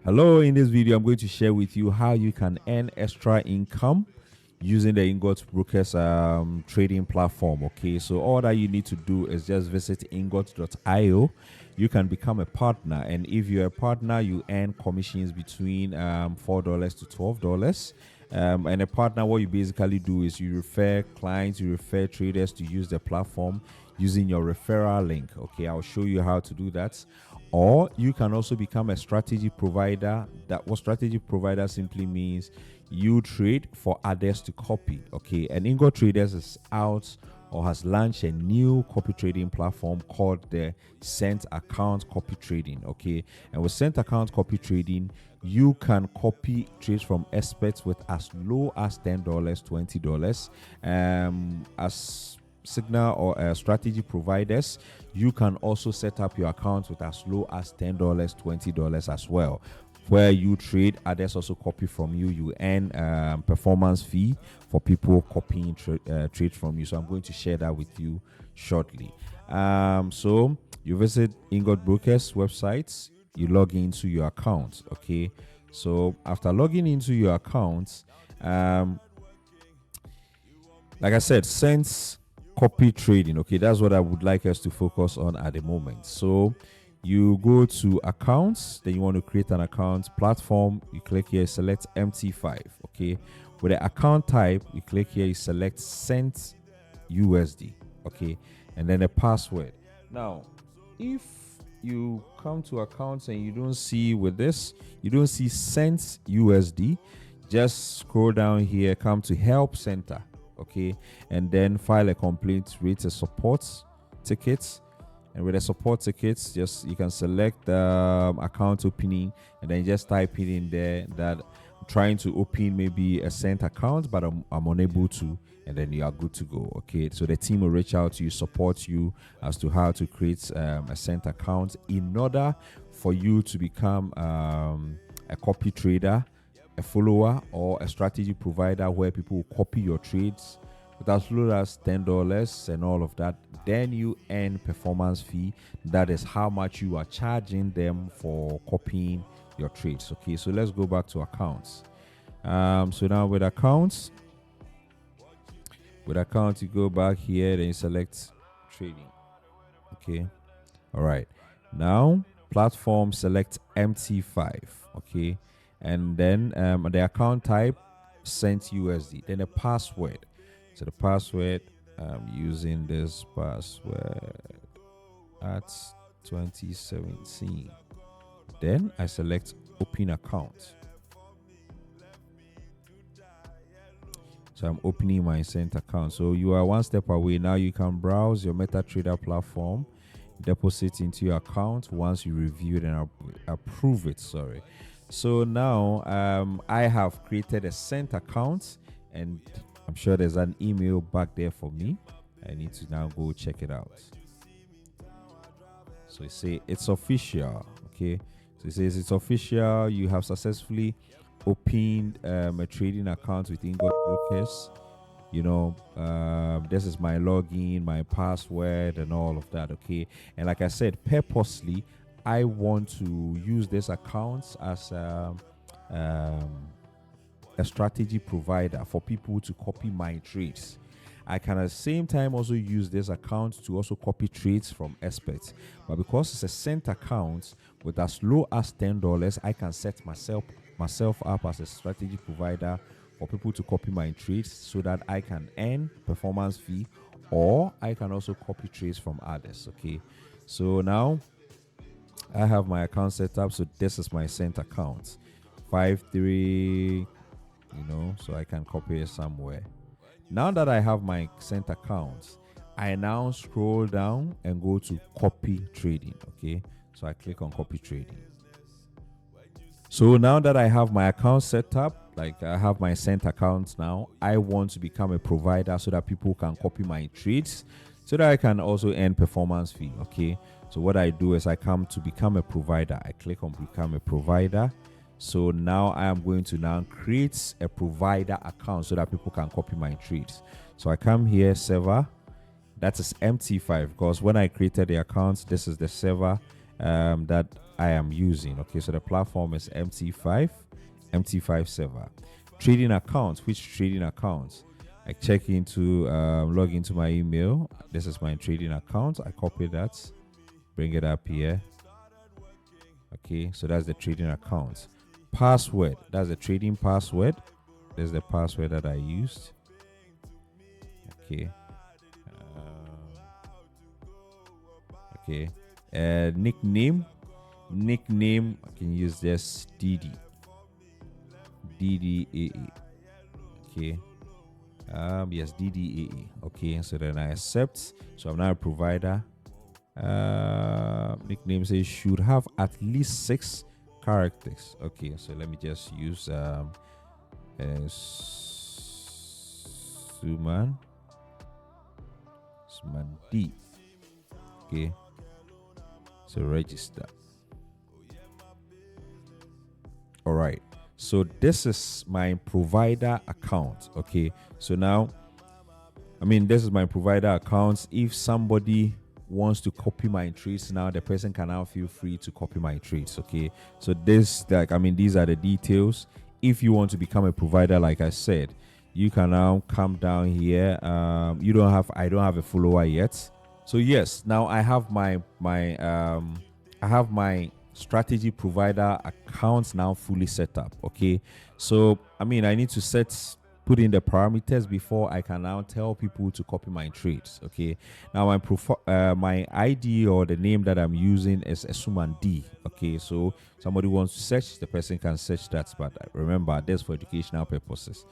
Hello, in this video, I'm going to share with you how you can earn extra income using the Ingot Brokers trading platform. Okay, so all that you need to do is just visit ingot.io. You can become a partner, and if you're a partner, you earn commissions between $4 to $12. And a partner, what you basically do is you refer clients, you refer traders to use the platform using your referral link. Okay, I'll show you how to do that. Or you can also become a strategy provider. That what strategy provider simply means, you trade for others to copy. Okay, and Ingot Traders is out or has launched a new copy trading platform called the Sent Account Copy Trading. Okay, and with Sent Account Copy Trading, you can copy trades from experts with as low as $10, $20. As signal or strategy providers, you can also set up your account with as low as $10, $20 as well, where you trade, others also copy from you. You earn performance fee for people copying trades from you. So I'm going to share that with you shortly. So you visit Ingot Brokers websites, you log into your account. Okay, so after logging into your account, like I said, since copy trading, okay, that's what I would like us to focus on at the moment. So you go to accounts, then you want to create an account. Platform, you click here, select MT5. Okay, with the account type, you click here, you select Sent USD. Okay, and then the password. Now if you come to accounts and you don't see with this, you don't see Sent USD, just scroll down here, come to Help Center. Okay, and then file a complaint, rate a support ticket, and with a support tickets, just you can select the account opening, and then just type it in there that I'm trying to open maybe a Sent account, but I'm unable to, and then you are good to go. Okay, so the team will reach out to you, support you as to how to create a Sent account in order for you to become a copy trader, a follower, or a strategy provider where people will copy your trades with as low as $10 and all of that. Then you earn performance fee. That is how much you are charging them for copying your trades. Okay, so let's go back to accounts. So now with accounts, you go back here, then you select trading. Okay, all right, now platform, select MT5. Okay, and then the account type, Sent USD, then the password. So the password, I'm using this password at 2017. Then I select open account. So I'm opening my Sent account. So you are one step away. Now you can browse your MetaTrader platform, deposit into your account once you review it and approve it. Sorry. So now I have created a Sent account, and I'm sure there's an email back there for me. I need to now go check it out. So it says it's official. Okay, so it says it's official. You have successfully opened a trading account with Ingot Brokers. You know, this is my login, my password, and all of that. Okay, and like I said, purposely I want to use this account as a strategy provider for people to copy my trades. I can at the same time also use this account to also copy trades from experts. But because it's a Sent account with as low as $10, I can set myself up as a strategy provider for people to copy my trades so that I can earn performance fee, or I can also copy trades from others. Okay, so now I have my account set up. So this is my Sent account 53, so I can copy it somewhere. Now that I have my Sent account, I now scroll down and go to copy trading. Okay, so I click on copy trading. So now that I have my account set up, like I have my Sent account now, I want to become a provider so that people can copy my trades so that I can also earn performance fee. Okay, so what I do is I come to become a provider. I click on become a provider. So now I am going to now create a provider account so that people can copy my trades. So I come here, server, that is MT5, because when I created the account, this is the server, that I am using. Okay, so the platform is MT5 server. Trading accounts. Which trading accounts? I check into log into my email. This is my trading account. I copy that, bring it up here. Okay, so that's the trading account. Password. That's the trading password. There's the password that I used. Okay. Okay. Nickname. Nickname. I can use this DDAA. Okay. Yes, DDAA. Okay. So then I accept. So I'm now a provider. Nickname says should have at least 6 characters. Okay. So let me just use Suman D. Okay, so register. All right, so this is my provider account. Okay, so now this is my provider account. If somebody wants to copy my trades now, the person can now feel free to copy my trades. Okay, so this these are the details. If you want to become a provider, like I said, you can now come down here. I don't have a follower yet. So yes, now I have my strategy provider account now fully set up. Okay, so I need to put in the parameters before I can now tell people to copy my trades. Okay, now my ID or the name that I'm using is Esuman D. Okay, so somebody wants to search, the person can search that, but remember, that's for educational purposes.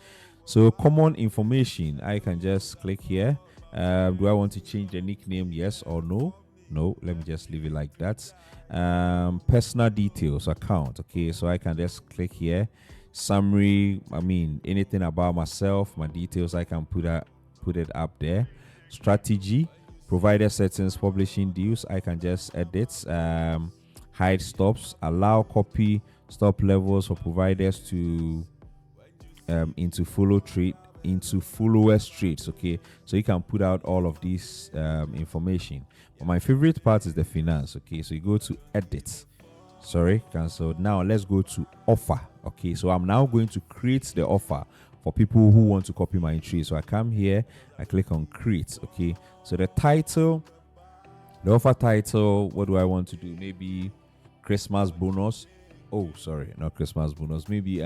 So common information, I can just click here. Do I want to change the nickname? Yes or no? No, let me just leave it like that. Personal details account. Okay, so I can just click here. Summary, anything about myself, my details, I can put it up there. Strategy, provider settings, publishing deals, I can just edit. Hide stops, allow copy stop levels for providers to into followers trades. Okay, so you can put out all of these information, but my favorite part is the finance. Okay, so you go to edit, cancel. Now let's go to offer. Okay, so I'm now going to create the offer for people who want to copy my trade. So I come here, I click on create. Okay, so the offer title, what do I want to do? Maybe Christmas bonus. Oh, sorry, not Christmas bonus. Maybe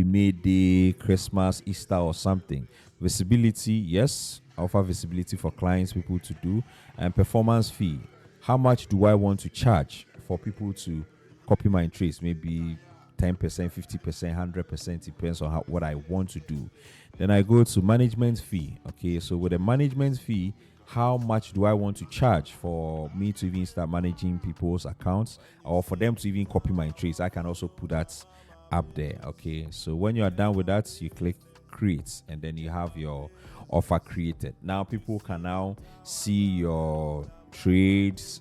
May Day, Christmas, Easter, or something. Visibility, yes, I offer visibility for clients, people to do. And performance fee, how much do I want to charge for people to copy my trades? Maybe 10%, 50%, 100%, depends on what I want to do. Then I go to management fee. Okay, so with the management fee, how much do I want to charge for me to even start managing people's accounts, or for them to even copy my trades? I can also put that up there. Okay, so when you are done with that, you click create, and then you have your offer created. Now people can now see your trades.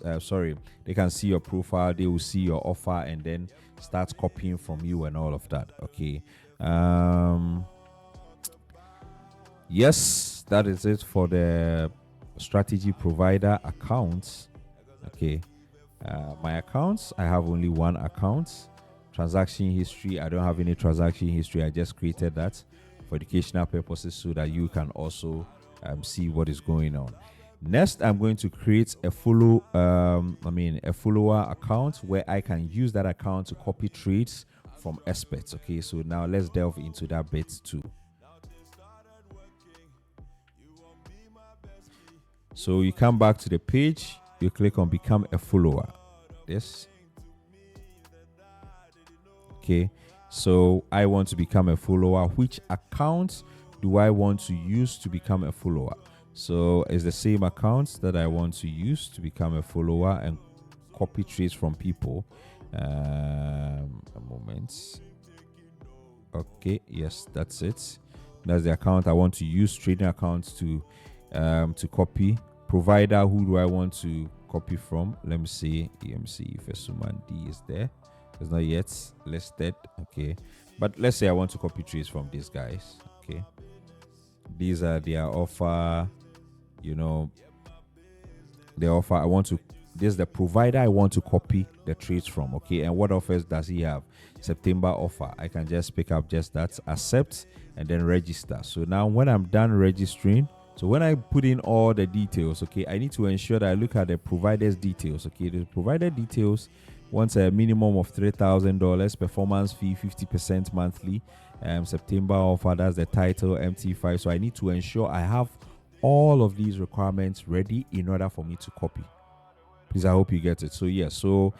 They can see your profile, they will see your offer, and then start copying from you and all of that. Okay, yes, that is it for the strategy provider accounts. Okay, my accounts, I have only one account. Transaction history, I don't have any transaction history. I just created that for educational purposes so that you can also see what is going on. Next, I'm going to create a follower account where I can use that account to copy trades from experts. Okay, so now let's delve into that bit too. So you come back to the page, you click on become a follower. This. Okay, so I want to become a follower. Which account do I want to use to become a follower? So it's the same account that I want to use to become a follower and copy trades from people. A moment. Okay, yes, that's it. That's the account I want to use. Trading accounts to copy. Provider, who do I want to copy from? Let me see. EMC Fesuman D is there. It's not yet listed. Okay, but let's say I want to copy trades from these guys. Okay, these are their offer. The offer I want to. this is the provider I want to copy the trades from. Okay, and what offers does he have? September offer. I can just pick up just that, accept, and then register. So now when I'm done registering, so when I put in all the details, okay, I need to ensure that I look at the provider's details. Okay, the provider details wants a minimum of $3,000, performance fee 50% monthly, September offer, that's the title, MT5. So I need to ensure I have all of these requirements ready in order for me to copy. Please, I hope you get it. So yes, so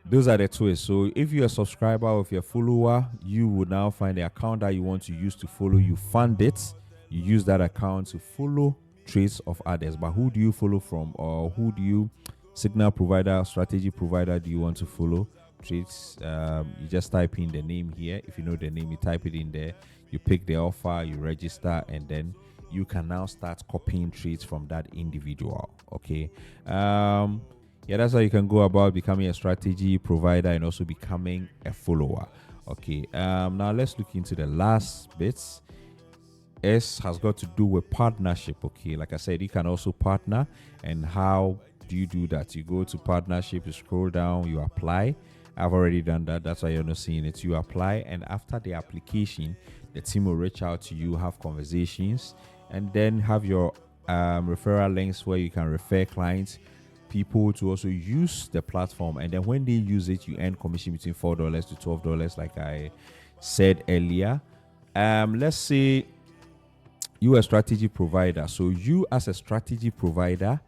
those are the twists. So if you're a subscriber or if you're a follower, you will now find the account that you want to use to follow. You fund it, you use that account to follow trades of others. But who do you follow from, or who do you, signal provider, strategy provider, do you want to follow trades? You just type in the name here. If you know the name, you type it in there, you pick the offer, you register, and then you can now start copying trades from that individual. Okay, yeah, that's how you can go about becoming a strategy provider and also becoming a follower. Okay, now let's look into the last bits. S has got to do with partnership. Okay, like I said, you can also partner. And how do you do that? You go to partnership, you scroll down, you apply. I've already done that, that's why you're not seeing it. You apply, and after the application, the team will reach out to you, have conversations, and then have your referral links where you can refer clients, people, to also use the platform. And then when they use it, you earn commission between $4 to $12, like I said earlier. Let's say you are a strategy provider. So you, as a strategy provider,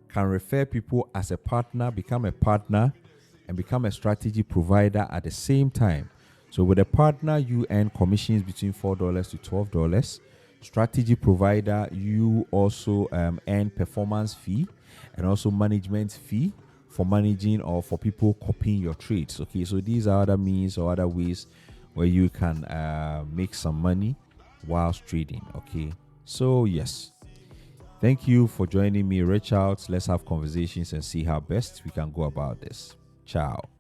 can refer people as a partner, become a partner, and become a strategy provider at the same time. So with a partner, you earn commissions between $4 to $12. Strategy provider, you also earn performance fee and also management fee for managing or for people copying your trades. Okay, so these are other means or other ways where you can make some money whilst trading. Okay, so yes, thank you for joining me. Reach out, let's have conversations and see how best we can go about this. Ciao.